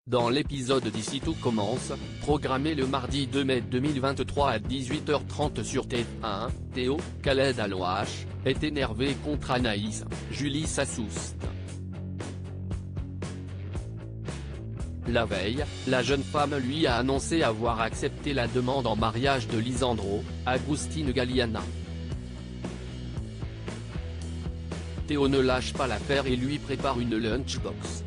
Dans l'épisode d'Ici tout commence, programmé le mardi 2 mai 2023 à 18h30 sur TF1, Théo, Khaled Alouache, est énervé contre Anaïs, Julie Sassoust. La veille, la jeune femme lui a annoncé avoir accepté la demande en mariage de Lisandro, Agustin Galliana. Théo ne lâche pas l'affaire et lui prépare une lunchbox.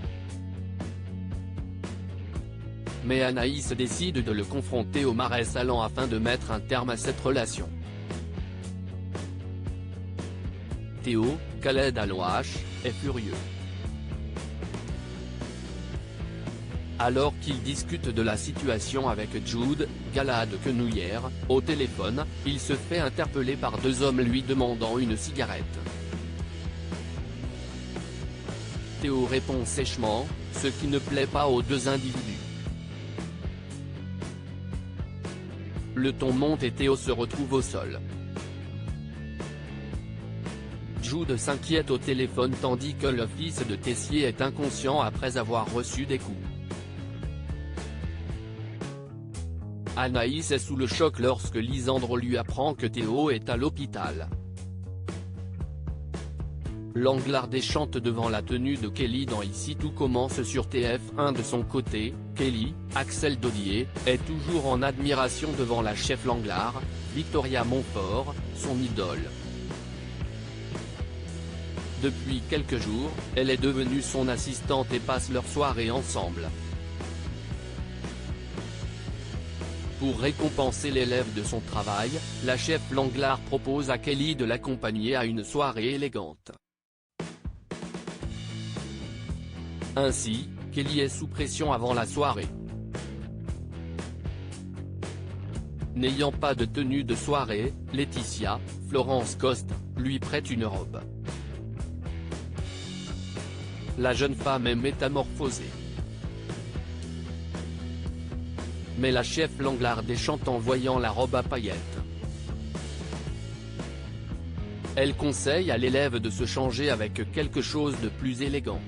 Mais Anaïs décide de le confronter au Marais Salants afin de mettre un terme à cette relation. Théo, Khaled Alouache, est furieux. Alors qu'il discute de la situation avec Jude, Galad Quenouillère, au téléphone, il se fait interpeller par deux hommes lui demandant une cigarette. Théo répond sèchement, ce qui ne plaît pas aux deux individus. Le ton monte et Théo se retrouve au sol. Jude s'inquiète au téléphone tandis que le fils de Tessier est inconscient après avoir reçu des coups. Anaïs est sous le choc lorsque Lisandro lui apprend que Théo est à l'hôpital. Langlard déchante devant la tenue de Kelly dans Ici tout commence sur TF1. De son côté, Kelly, Axel Dodier, est toujours en admiration devant la chef Langlard, Victoria Montfort, son idole. Depuis quelques jours, elle est devenue son assistante et passe leur soirée ensemble. Pour récompenser l'élève de son travail, la chef Langlard propose à Kelly de l'accompagner à une soirée élégante. Ainsi, Kelly est sous pression avant la soirée. N'ayant pas de tenue de soirée, Laetitia, Florence Coste, lui prête une robe. La jeune femme est métamorphosée. Mais la chef Langlard déchante en voyant la robe à paillettes. Elle conseille à l'élève de se changer avec quelque chose de plus élégant.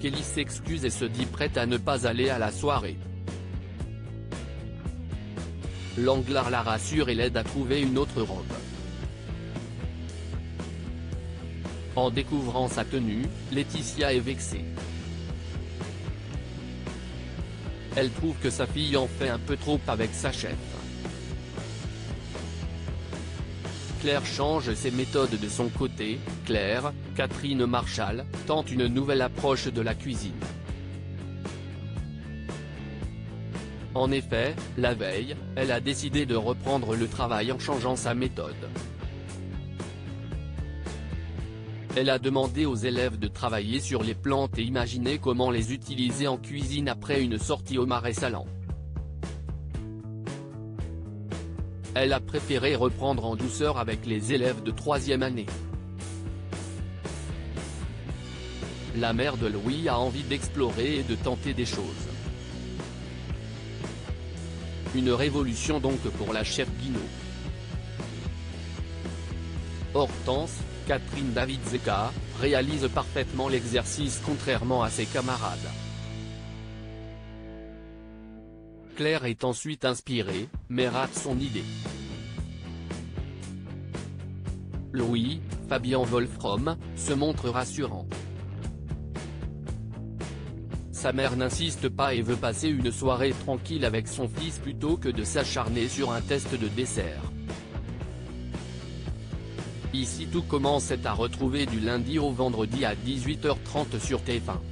Kelly s'excuse et se dit prête à ne pas aller à la soirée. Langlard la rassure et l'aide à trouver une autre robe. En découvrant sa tenue, Laetitia est vexée. Elle trouve que sa fille en fait un peu trop avec sa chef. Claire change ses méthodes de son côté. Claire, Catherine Marchal, tente une nouvelle approche de la cuisine. En effet, la veille, elle a décidé de reprendre le travail en changeant sa méthode. Elle a demandé aux élèves de travailler sur les plantes et imaginer comment les utiliser en cuisine après une sortie au Marais Salants. Elle a préféré reprendre en douceur avec les élèves de 3e année. La mère de Louis a envie d'explorer et de tenter des choses. Une révolution donc pour la chef Guinaud. Hortense, Catherine David-Zeka, réalise parfaitement l'exercice contrairement à ses camarades. Claire est ensuite inspirée, mais rate son idée. Louis, Fabien Wolfrom, se montre rassurant. Sa mère n'insiste pas et veut passer une soirée tranquille avec son fils plutôt que de s'acharner sur un test de dessert. Ici tout commence est à retrouver du lundi au vendredi à 18h30 sur TF1.